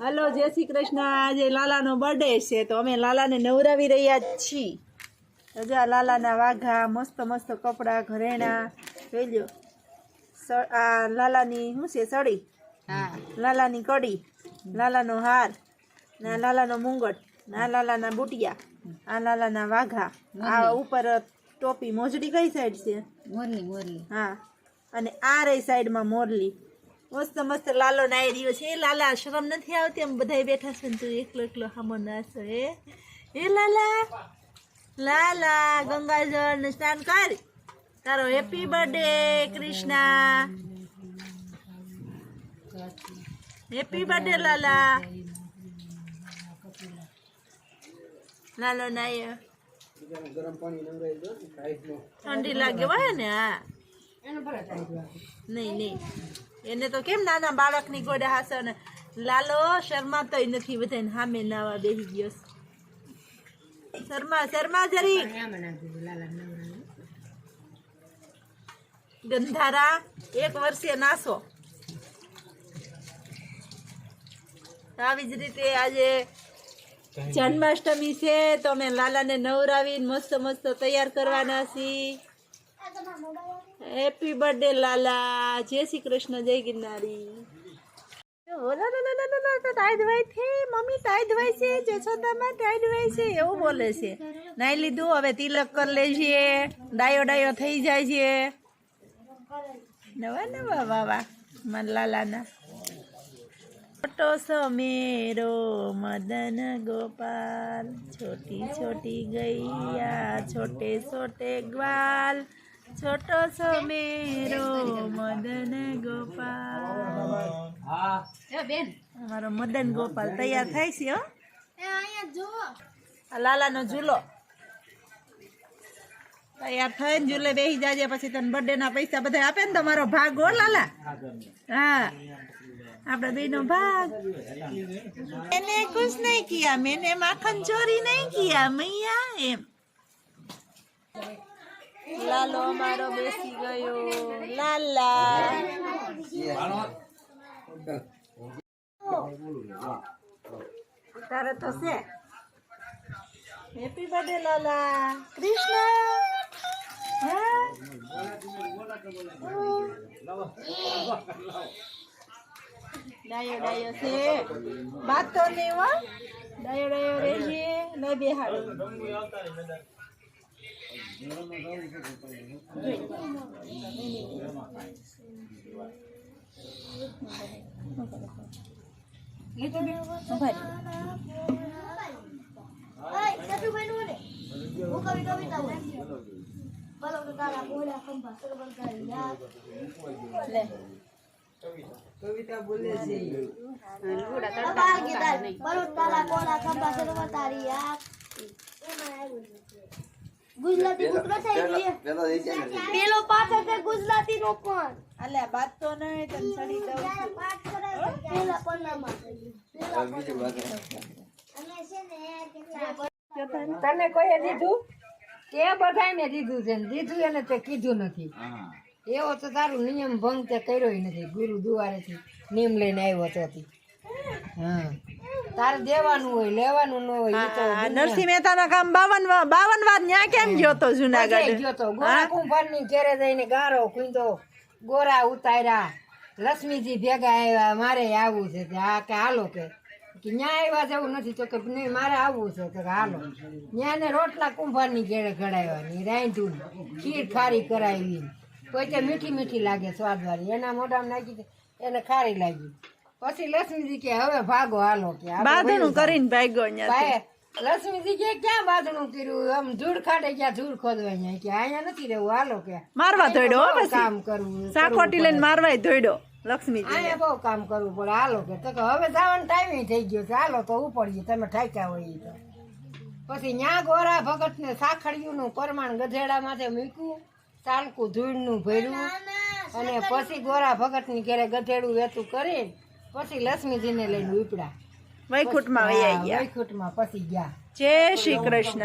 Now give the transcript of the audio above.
Hello જય શ્રી કૃષ્ણ। આજે લાલાનો birthday છે તો અમે લાલાને નવરાવી રહ્યા છીએ। તો જો આ લાલાના વાઘા મસ્ત મસ્ત કપડા ઘરેણા જોઈ લ્યો। આ લાલાની શું છે સડી, લાલાની કડી, લાલાનો હાર, ના લાલાનો મુંગટ, ના લાલાના બુટિયા, આ લાલાના વાઘા, આ ઉપર ટોપી મોજડી કઈ સાઈડ છે? મોરલી। હા, અને આ રહી સાઈડમાં મોરલી। મસ્ત મસ્ત લાલો નાઈ રહ્યો છે। લાલા શરમ નથી આવતી? એમ બધા બેઠા છે ને તું એકલો એકલો હામો નાસો એ લાલા લાલા ગંગાજળ ને સ્નાન કર। તારો happy birthday Krishna, happy birthday Lala. લાલો નાય ઠંડી લાગે હોય ને? હા નહીં એને તો કેમ નાના બાળકની ગોડે હાસો ને લાલો શરમાતોય નથી, બધાને સામે નાવા બેસી ગયો। શર્મા જરી ગંધારા 1 વર્ષે નાસો। આવી જ રીતે આજે જન્માષ્ટમી છે તો અમે લાલાને નવરાવીને મસ્ત મસ્ત તૈયાર કરવાના છીએ। હેપી બર્થડે લાલા, જય શ્રી કૃષ્ણ, જય ગિરનારી। ટાઈડ વાય છે મમ્મી, ટાઈડ વાય છે જશોદામાં, ટાઈડ વાય છે એવું બોલે છે। નાઈ લીધું, હવે તિલક કરી લેજે, ડાયો થઈ જાય છે। નવા વાવા મારા લાલાના छोटो सो मेरो मदन गोपाल, छोटी छोटी गैया छोटे छोटे ग्वाल, छोटो सो मेरो मदन गोपाल। हमारो मदन गोपाल तैयार થાય છે હો। આ લાલાનો ઝૂલો તૈયાર થઈને ઝૂલે બેસી જાજે, પછી તને બર્થડે ના પૈસા બધા આપે ને તમારો ભાગ હો લાલા। हाँ आपड़ा बेनो भाग। मैंने कुछ नहीं किया, मैंने माखन चोरी नहीं किया मैया एम। लालो हमारो बेसी गयो लाला। तारे तो से हैप्पी बर्थडे लाला कृष्ण। डायो से बात तो नहीं हुआ, डायो रहिए नहीं बेहाड़ो। कविता बोले से गुजराती पेलो पाठ है गुजराती नो पण अले बात तो नहीं तन सड़ी दो पाठ करे पेला पन्नामा बीजू बात અને છે ને તને કોઈ દીધું કે બધાને દીધું છે, દીધું એને તે કીધું નથી। એવો તો તારું નિયમ ભંગ તે કર્યો નથી। ગુરુ દુવારેથી નિયમ લઈને આવ્યો તો હા, તારે દેવાનું હોય લેવાનું ન હોય। તો નરસિંહ મહેતાના કામ 52 વાર ન્યા કેમ ગયો તો જુનાગઢ ગયો તો? ગોરા કુંભારની ઘરે જઈને ગારો કુંદો ગોરા ઉતાર્યા, લક્ષ્મીજી ભેગા આવ્યા, મારે આવવું છે આ કે હાલો કે ન્યા આવ્યા જેવું નથી તો કે નહીં મારે આવવું છે તો હાલો। ન્યા ને રોટલા કુંભારની ઘેરે ઘડાવ્યા, રાંધું ખીર ખારી કરાવી, કોઈ કે મીઠી મીઠી લાગે સ્વાદવાળી, એના મોઢામાં નાખી એને ખારી લાગી। પછી લક્ષ્મીજી કે હવે ભાગો હાલો કે બાંધણું કરીને ભાગ્યો। લક્ષ્મીજી કે ક્યાં બાંધણું કર્યું? આમ ધૂળ ખાડે ગયા, ધૂળ ખોદવા કે અહીંયા નથી રહેવું હાલો કે મારવા ધોડ્યો કામ કરવું, સાકોટી લઈને મારવાય ધોડ્યો લક્ષ્મીજી। અહીંયા બહુ કામ કરવું પડે હાલો કે તો હવે જવાનો ટાઈમ થઈ ગયો છે હાલો તો ઉપડીએ તમે ઠાક્યા હોય તો। પછી ન્યા ગોરા ભગત ને સાખડિયું નું પરમાણ ગધેડા માથે મૂક્યું, ચાલકું ધૂળનું ભર્યું, અને પછી ગોરા ભગત ની ઘરે ગધેડું વેતું કરી પછી લક્ષ્મીજીને લઈને ઉપડ્યા વૈકુંઠમાં વૈયા ગયા, વૈકુંઠમાં પછી ગયા। જય શ્રી કૃષ્ણ।